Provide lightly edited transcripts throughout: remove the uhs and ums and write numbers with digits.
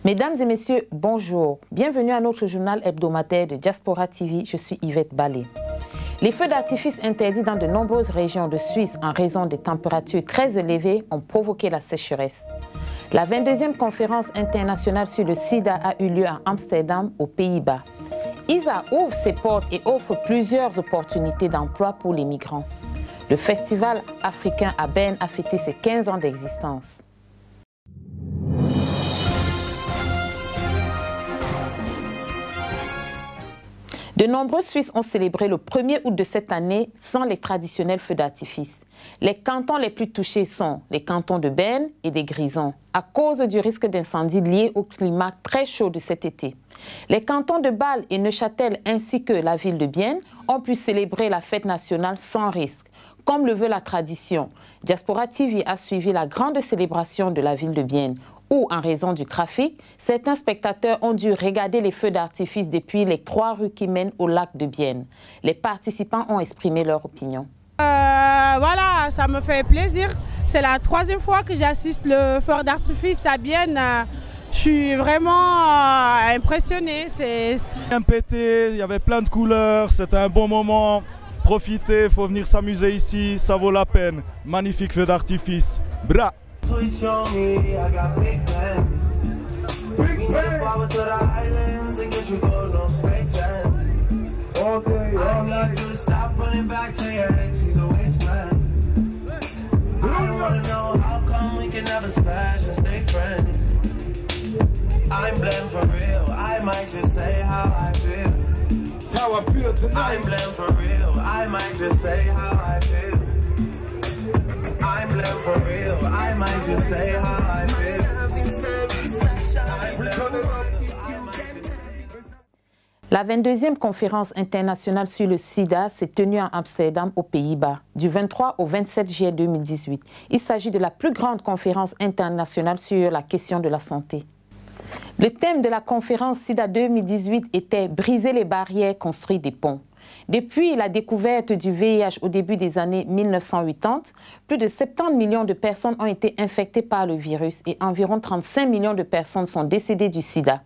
Mesdames et messieurs, bonjour. Bienvenue à notre journal hebdomadaire de Diaspora TV. Je suis Yvette Ballé. Les feux d'artifice interdits dans de nombreuses régions de Suisse en raison des températures très élevées ont provoqué la sécheresse. La 22e conférence internationale sur le sida a eu lieu à Amsterdam, aux Pays-Bas. ISA ouvre ses portes et offre plusieurs opportunités d'emploi pour les migrants. Le festival africain à Berne a fêté ses 15 ans d'existence. De nombreux Suisses ont célébré le 1er août de cette année sans les traditionnels feux d'artifice. Les cantons les plus touchés sont les cantons de Berne et des Grisons, à cause du risque d'incendie lié au climat très chaud de cet été. Les cantons de Bâle et Neuchâtel ainsi que la ville de Bienne ont pu célébrer la fête nationale sans risque, comme le veut la tradition. Diaspora TV a suivi la grande célébration de la ville de Bienne, où, en raison du trafic, certains spectateurs ont dû regarder les feux d'artifice depuis les 3 rues qui mènent au lac de Bienne. Les participants ont exprimé leur opinion. Voilà, ça me fait plaisir. C'est la 3e fois que j'assiste le feu d'artifice à Bienne. Je suis vraiment impressionnée. Bien pété, il y avait plein de couleurs, c'était un bon moment. Profitez, il faut venir s'amuser ici, ça vaut la peine. Magnifique feu d'artifice. Bra! Switch on me, I got big plans. We can go forward to the islands and get you gold on straight time. All day, all night. I need you to stop running back to your ex, he's a waste man. I wanna know how come we can never smash and stay friends. I'm blamed for real, I might just say how I feel. It's how I feel tonight. I'm blamed for real, I might just say how I feel. I'm blamed for real, I might just say how I feel. La 22e conférence internationale sur le sida s'est tenue à Amsterdam, aux Pays-Bas, du 23 au 27 juillet 2018. Il s'agit de la plus grande conférence internationale sur la question de la santé. Le thème de la conférence SIDA 2018 était « Briser les barrières, construire des ponts ». Depuis la découverte du VIH au début des années 1980, plus de 70 millions de personnes ont été infectées par le virus et environ 35 millions de personnes sont décédées du sida.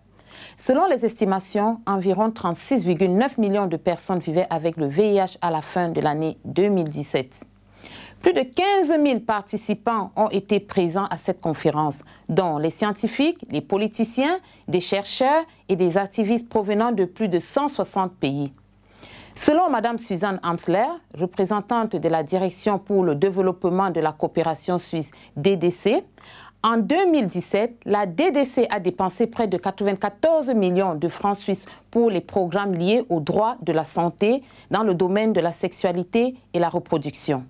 Selon les estimations, environ 36,9 millions de personnes vivaient avec le VIH à la fin de l'année 2017. Plus de 15 000 participants ont été présents à cette conférence, dont les scientifiques, les politiciens, des chercheurs et des activistes provenant de plus de 160 pays. Selon Mme Suzanne Amsler, représentante de la Direction pour le développement de la coopération suisse DDC, en 2017, la DDC a dépensé près de 94 millions de francs suisses pour les programmes liés aux droits de la santé dans le domaine de la sexualité et la reproduction.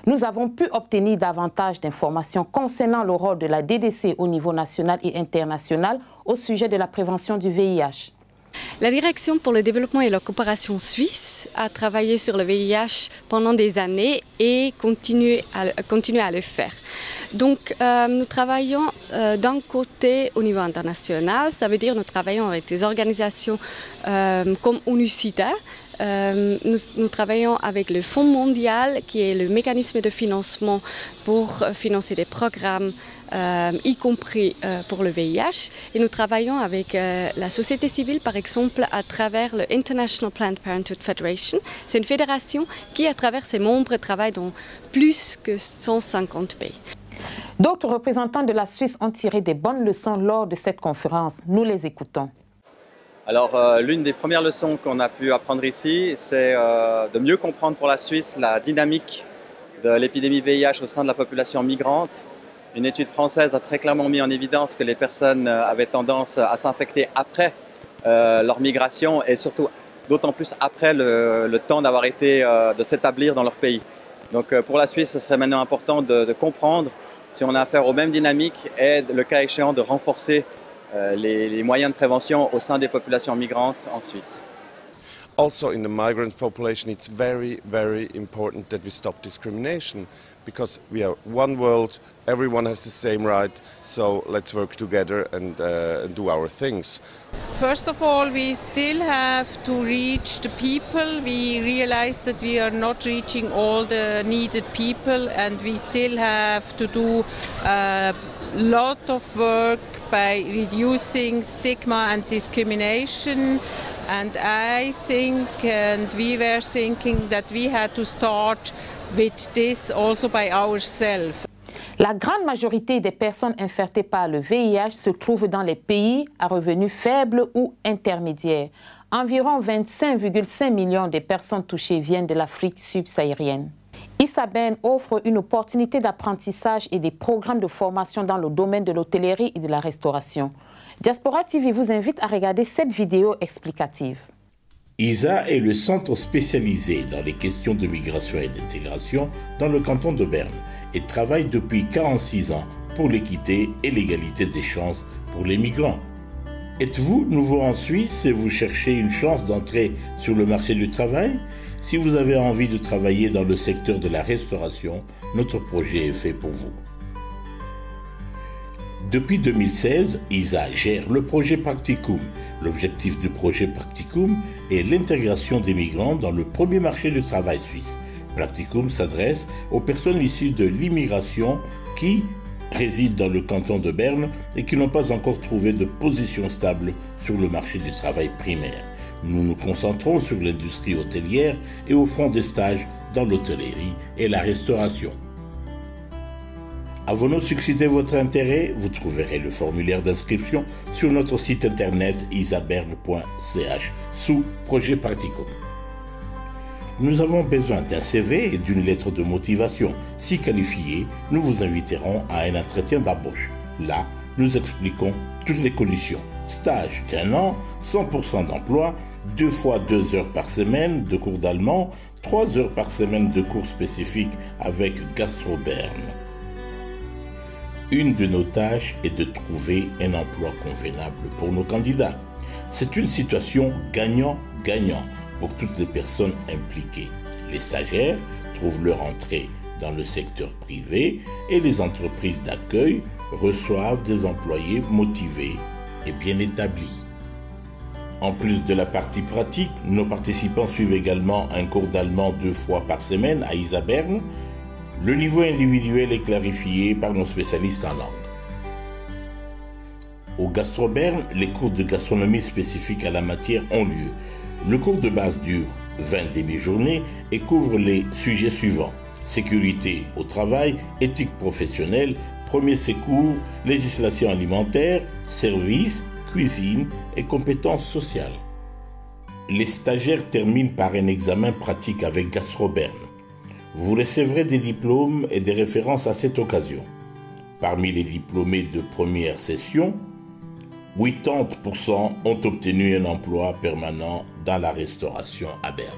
Nous avons pu obtenir davantage d'informations concernant le rôle de la DDC au niveau national et international au sujet de la prévention du VIH. La Direction pour le développement et la coopération suisse a travaillé sur le VIH pendant des années et continue à le faire. Donc nous travaillons d'un côté au niveau international, ça veut dire nous travaillons avec des organisations comme ONU-SIDA. Nous travaillons avec le Fonds mondial qui est le mécanisme de financement pour financer des programmes y compris pour le VIH. Et nous travaillons avec la société civile, par exemple, à travers le International Planned Parenthood Federation. C'est une fédération qui, à travers ses membres, travaille dans plus que 150 pays. D'autres représentants de la Suisse ont tiré des bonnes leçons lors de cette conférence. Nous les écoutons. Alors, l'une des premières leçons qu'on a pu apprendre ici, c'est de mieux comprendre pour la Suisse la dynamique de l'épidémie VIH au sein de la population migrante. Une étude française a très clairement mis en évidence que les personnes avaient tendance à s'infecter après leur migration et surtout d'autant plus après le temps d'avoir été, de s'établir dans leur pays. Donc pour la Suisse, ce serait maintenant important de comprendre si on a affaire aux mêmes dynamiques et le cas échéant de renforcer les moyens de prévention au sein des populations migrantes en Suisse. Also in the migrant population, it's very, very important that we stop discrimination because we are one world, everyone has the same right, so let's work together and do our things. First of all, we still have to reach the people. We realize that we are not reaching all the needed people and we still have to do lot of work by reducing stigma and discrimination. And I think, and we were thinking that we had to start with this also by ourselves. La grande majorité des personnes infectées par le VIH se trouvent dans les pays à revenus faibles ou intermédiaires. Environ 25,5 millions de personnes touchées viennent de l'Afrique subsaharienne. Issa Berne offre une opportunité d'apprentissage et des programmes de formation dans le domaine de l'hôtellerie et de la restauration. Diaspora TV vous invite à regarder cette vidéo explicative. ISA est le centre spécialisé dans les questions de migration et d'intégration dans le canton de Berne et travaille depuis 46 ans pour l'équité et l'égalité des chances pour les migrants. Êtes-vous nouveau en Suisse et vous cherchez une chance d'entrer sur le marché du travail? Si vous avez envie de travailler dans le secteur de la restauration, notre projet est fait pour vous. Depuis 2016, ISA gère le projet Practicum. L'objectif du projet Practicum est l'intégration des migrants dans le premier marché du travail suisse. Practicum s'adresse aux personnes issues de l'immigration qui résident dans le canton de Berne et qui n'ont pas encore trouvé de position stable sur le marché du travail primaire. Nous nous concentrons sur l'industrie hôtelière et offrons des stages dans l'hôtellerie et la restauration. Avons-nous suscité votre intérêt? Vous trouverez le formulaire d'inscription sur notre site internet isaberne.ch sous Projet Practicum. Nous avons besoin d'un CV et d'une lettre de motivation. Si qualifiés, nous vous inviterons à un entretien d'embauche. Là, nous expliquons toutes les conditions. Stage d'1 an, 100% d'emploi, 2 fois 2 heures par semaine de cours d'allemand, 3 heures par semaine de cours spécifiques avec Gastro Berne. Une de nos tâches est de trouver un emploi convenable pour nos candidats. C'est une situation gagnant-gagnant pour toutes les personnes impliquées. Les stagiaires trouvent leur entrée dans le secteur privé et les entreprises d'accueil reçoivent des employés motivés et bien établis. En plus de la partie pratique, nos participants suivent également un cours d'allemand 2 fois par semaine à ISA Berne. Le niveau individuel est clarifié par nos spécialistes en langue. Au Gastro Berne, les cours de gastronomie spécifiques à la matière ont lieu. Le cours de base dure 20 demi-journées et couvre les sujets suivants: sécurité au travail, éthique professionnelle, premiers secours, législation alimentaire, services, cuisine et compétences sociales. Les stagiaires terminent par un examen pratique avec Gastro Berne. Vous recevrez des diplômes et des références à cette occasion. Parmi les diplômés de première session, 80% ont obtenu un emploi permanent dans la restauration à Berne.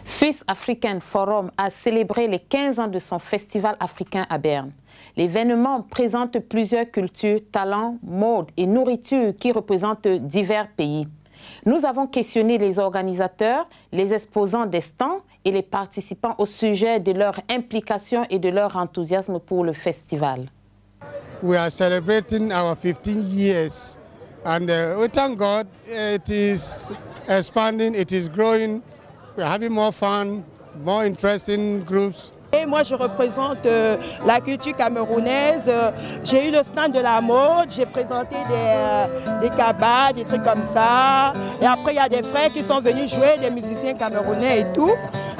Swiss African Forum a célébré les 15 ans de son festival africain à Berne. L'événement présente plusieurs cultures, talents, modes et nourritures qui représentent divers pays. Nous avons questionné les organisateurs, les exposants des stands et les participants au sujet de leur implication et de leur enthousiasme pour le festival. We are celebrating our 15 years and we thank God it is expanding, it is growing, we are having more fun, more interesting groups. Et moi, je représente la culture camerounaise. J'ai eu le stand de la mode, j'ai présenté des cabas, des trucs comme ça. Et après, il y a des frères qui sont venus jouer, des musiciens camerounais et tout.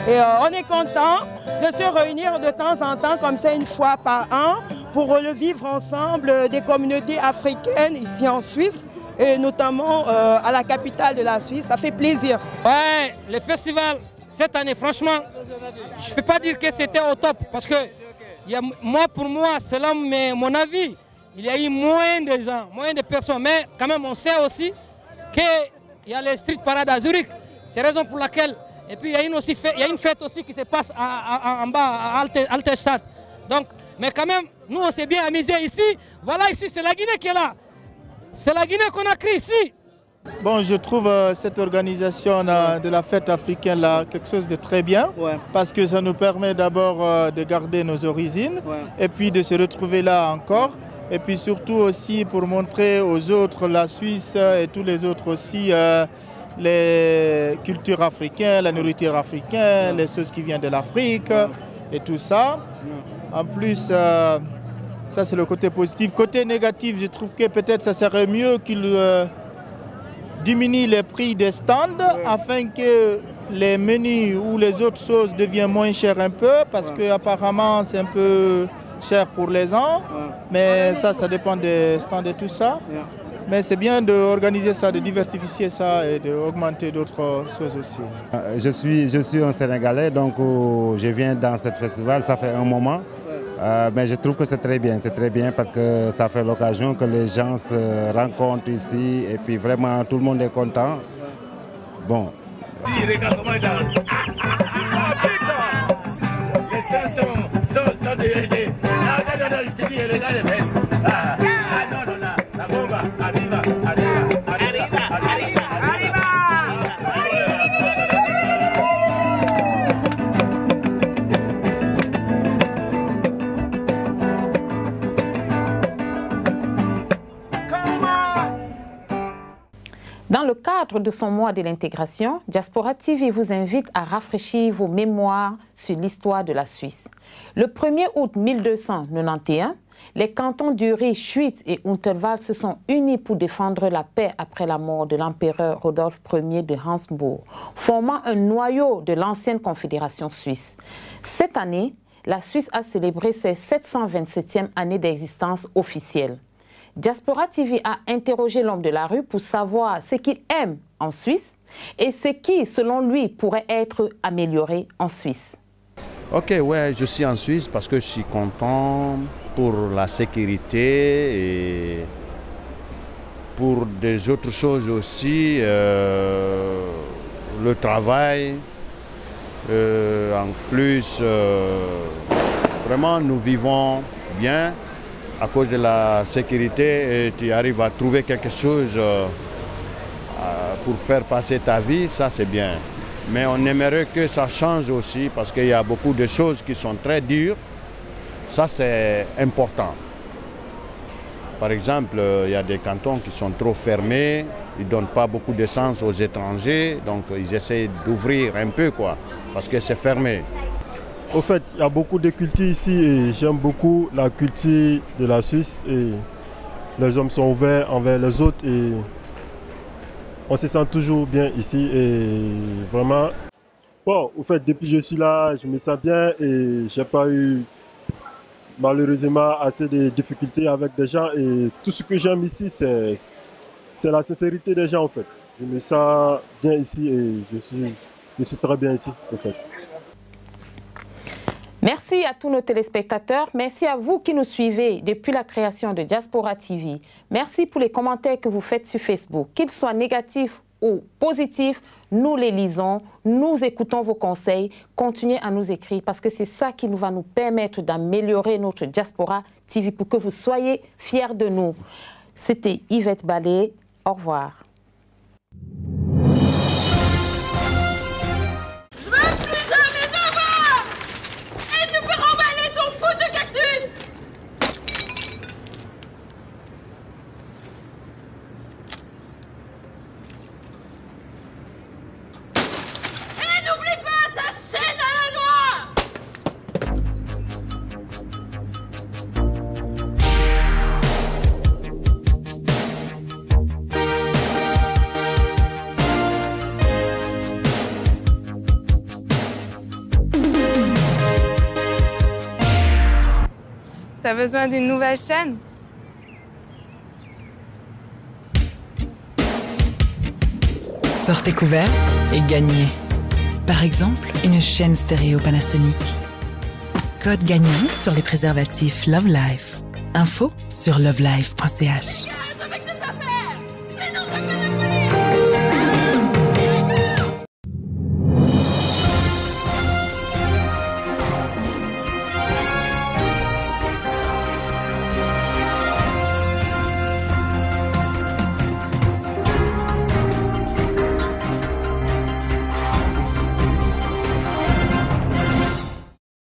Et on est content de se réunir de temps en temps, comme ça, une fois par an, pour le vivre ensemble des communautés africaines ici en Suisse, et notamment à la capitale de la Suisse. Ça fait plaisir. Ouais, le festival. Cette année, franchement, je ne peux pas dire que c'était au top parce que pour moi, selon mon avis, il y a eu moins de gens, moins de personnes. Mais quand même, on sait aussi qu'il y a les street parades à Zurich. C'est la raison pour laquelle. Et puis, il y a une fête aussi qui se passe en bas, à Altenstadt. Donc, mais quand même, nous, on s'est bien amusés ici. Voilà, ici, c'est la Guinée qui est là. C'est la Guinée qu'on a créée ici. Bon, je trouve cette organisation de la fête africaine là quelque chose de très bien, parce que ça nous permet d'abord de garder nos origines et puis de se retrouver là encore, et puis surtout aussi pour montrer aux autres la Suisse et tous les autres aussi les cultures africaines, la nourriture africaine, les choses qui viennent de l'Afrique. et tout ça. En plus, ça c'est le côté positif. Côté négatif, je trouve que peut-être ça serait mieux qu'il diminue les prix des stands afin que les menus ou les autres choses deviennent moins chers un peu, parce qu'apparemment c'est un peu cher pour les gens, mais ça dépend des stands et tout ça. Mais c'est bien d'organiser ça, de diversifier ça et d'augmenter d'autres choses aussi. Je suis un Sénégalais, donc je viens dans ce festival, ça fait un moment. Mais je trouve que c'est très bien parce que ça fait l'occasion que les gens se rencontrent ici et puis vraiment tout le monde est content. Bon. Regarde comment il danse. Les seins sont dérégés. Non, je te dis, regarde les fesses. Non, la bomba, arriva. Dans le cadre de son mois de l'intégration, Diaspora TV vous invite à rafraîchir vos mémoires sur l'histoire de la Suisse. Le 1er août 1291, les cantons d'Uri, Schwyz et Unterwald se sont unis pour défendre la paix après la mort de l'empereur Rodolphe Ier de Habsbourg, formant un noyau de l'ancienne Confédération suisse. Cette année, la Suisse a célébré ses 727e année d'existence officielle. Diaspora TV a interrogé l'homme de la rue pour savoir ce qu'il aime en Suisse et ce qui, selon lui, pourrait être amélioré en Suisse. Ok, ouais, je suis en Suisse parce que je suis content pour la sécurité et pour des autres choses aussi, le travail. En plus, vraiment, nous vivons bien. À cause de la sécurité, et tu arrives à trouver quelque chose pour faire passer ta vie, ça c'est bien. Mais on aimerait que ça change aussi parce qu'il y a beaucoup de choses qui sont très dures. Ça c'est important. Par exemple, il y a des cantons qui sont trop fermés, ils ne donnent pas beaucoup de sens aux étrangers, donc ils essaient d'ouvrir un peu quoi, parce que c'est fermé. Au fait, il y a beaucoup de cultures ici et j'aime beaucoup la culture de la Suisse et les hommes sont ouverts envers les autres et on se sent toujours bien ici et vraiment, bon, au fait, depuis que je suis là, je me sens bien et j'ai pas eu malheureusement assez de difficultés avec des gens et tout ce que j'aime ici, c'est la sincérité des gens en fait. Je me sens bien ici et je suis très bien ici en fait. Merci à tous nos téléspectateurs. Merci à vous qui nous suivez depuis la création de Diaspora TV. Merci pour les commentaires que vous faites sur Facebook. Qu'ils soient négatifs ou positifs, nous les lisons, nous écoutons vos conseils. Continuez à nous écrire parce que c'est ça qui va nous permettre d'améliorer notre Diaspora TV pour que vous soyez fiers de nous. C'était Yvette Ballet. Au revoir. T'as besoin d'une nouvelle chaîne? Sortez couverts et gagnez. Par exemple, une chaîne stéréo Panasonic. Code gagnant sur les préservatifs Love Life. Info sur lovelife.ch.